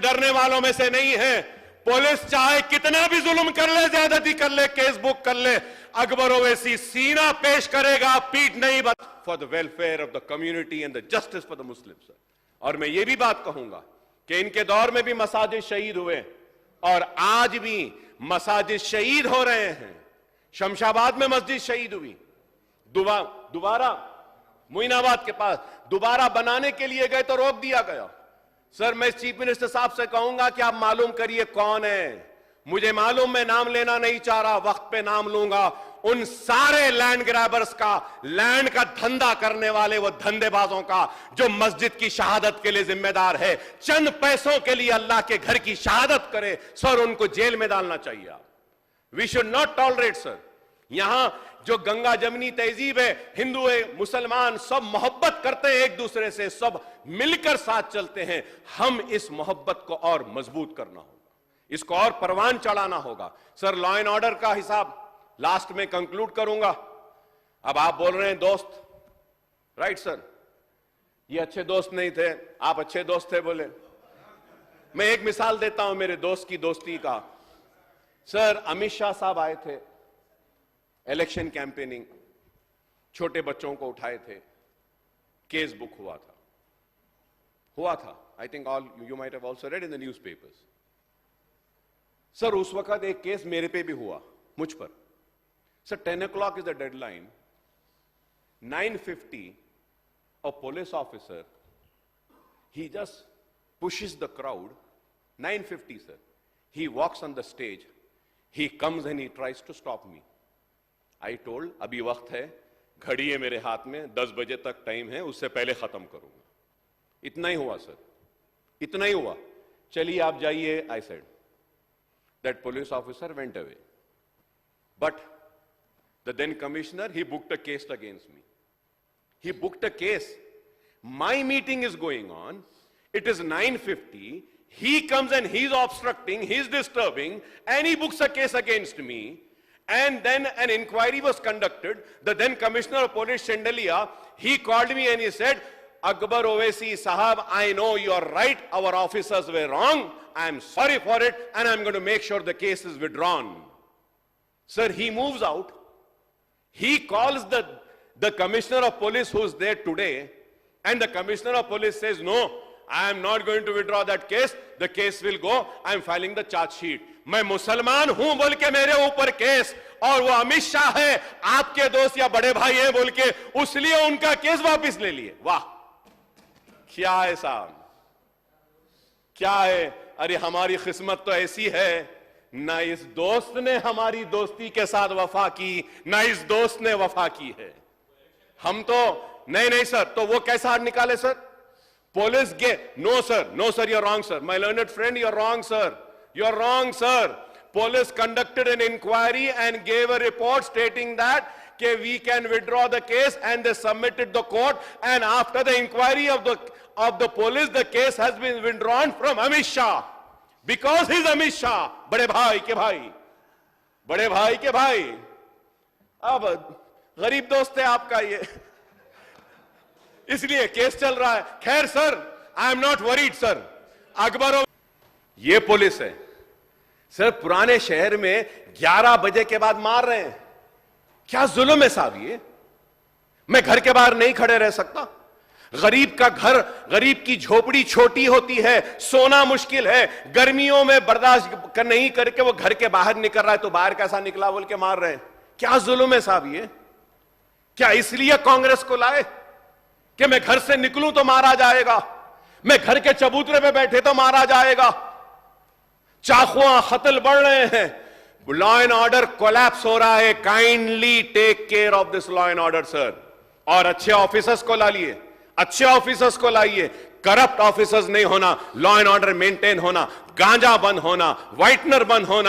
डरने वालों में से नहीं है। पुलिस चाहे कितना भी जुल्म कर ले, ज्यादती कर ले, केस बुक कर ले, अकबर ओवैसी सीना पेश करेगा, पीठ नहीं बता, for the welfare of the community and the justice for the Muslims. और मैं ये भी बात कहूंगा कि इनके दौर में भी मसाजिद शहीद हुए और आज भी मसाजिद शहीद हो रहे हैं। शमशाबाद में मस्जिद शहीद हुई, दोबारा मोइनाबाद के पास दोबारा बनाने के लिए गए तो रोक दिया गया। सर, मैं चीफ मिनिस्टर साहब से कहूंगा कि आप मालूम करिए कौन है। मुझे मालूम, मैं नाम लेना नहीं चाह रहा, वक्त पे नाम लूंगा। उन सारे लैंड ग्रैबर्स का, लैंड का धंधा करने वाले वो धंधेबाजों का, जो मस्जिद की शहादत के लिए जिम्मेदार है, चंद पैसों के लिए अल्लाह के घर की शहादत करे, सर उनको जेल में डालना चाहिए। We should not tolerate sir. यहां जो गंगा जमनी तहजीब है, हिंदू है, मुसलमान सब मोहब्बत करते हैं एक दूसरे से, सब मिलकर साथ चलते हैं। हम इस मोहब्बत को और मजबूत करना होगा, इसको और परवान चढ़ाना होगा। सर, लॉ एंड ऑर्डर का हिसाब लास्ट में कंक्लूड करूंगा। अब आप बोल रहे हैं दोस्त, राइट सर, ये अच्छे दोस्त नहीं थे, आप अच्छे दोस्त थे बोले। मैं एक मिसाल देता हूं मेरे दोस्त की दोस्ती का। सर, अमित शाह साहब आए थे, इलेक्शन कैंपेनिंग, छोटे बच्चों को उठाए थे, केस बुक हुआ था। I think all you might have also red in the newspapers. Sir, उस वक्त एक केस मेरे पे भी हुआ, मुझ पर। Sir, 10 o'clock is the deadline. 9:50, a police officer, he just pushes the crowd. 9:50, sir. He walks on the stage. He comes and he tries to stop me. I told, अभी वक्त है, घड़ी है मेरे हाथ में, 10 बजे तक टाइम है, उससे पहले खत्म करूंगा। इतना ही हुआ सर, इतना ही हुआ। चलिए आप जाइए, I said. That police officer went away. But the then commissioner, he booked a case against me. He booked a case. My meeting is going on. It is 9:50. He comes and he's obstructing, he's disturbing, and he books a case against me. And then an inquiry was conducted. The then commissioner of police, Chandeliya, he called me and he said, Akbar Owaisi Sahab, I know you're right. Our officers were wrong. I'm sorry for it, and I'm going to make sure the case is withdrawn. Sir, he moves out. He calls the commissioner of police who's there today, and the commissioner of police says, no, I am not going to withdraw that case. The case will go. I am filing the charge sheet. मैं मुसलमान हूं बोल के मेरे ऊपर case, और वो अमित शाह है, आपके दोस्त या बड़े भाई हैं बोल के, उसलिए उनका केस वापस ले लिए। वाह, क्या है साहब, क्या है। अरे हमारी किस्मत तो ऐसी है, ना इस दोस्त ने हमारी दोस्ती के साथ वफा की, ना इस दोस्त ने वफा की है। हम तो नहीं सर, तो वो कैसा हाथ निकाले सर? पुलिस गे, no sir, you're wrong sir, my learned friend, you're wrong sir. Police conducted an inquiry and gave a report stating that we can withdraw the case, and they submitted the court, and after the inquiry of the police, the case has been withdrawn from Amit Shah, because he's Amit Shah, बड़े भाई के भाई। अब गरीब दोस्त है आपका ये, इसलिए केस चल रहा है। खैर sir, I am not worried sir. Akbar, ये पुलिस है सर, पुराने शहर में 11 बजे के बाद मार रहे हैं। क्या जुल्म है साहब ये। मैं घर के बाहर नहीं खड़े रह सकता। गरीब का घर, गरीब की झोपड़ी छोटी होती है, सोना मुश्किल है, गर्मियों में बर्दाश्त नहीं करके वो घर के बाहर निकल रहा है, तो बाहर कैसा निकला बोल के मार रहे हैं। क्या जुल्म है साहब ये। क्या इसलिए कांग्रेस को लाए कि मैं घर से निकलूं तो मारा जाएगा, मैं घर के चबूतरे पे बैठे तो मारा जाएगा। चाकुआं कत्ल बढ़ रहे हैं, लॉ एंड ऑर्डर कोलैप्स हो रहा है। Kindly take care of this law and order sir, और अच्छे ऑफिसर्स को लाइए, अच्छे ऑफिसर्स को लाइए। करप्ट ऑफिसर्स नहीं होना, लॉ एंड ऑर्डर मेंटेन होना, गांजा बंद होना, व्हाइटनर बंद होना।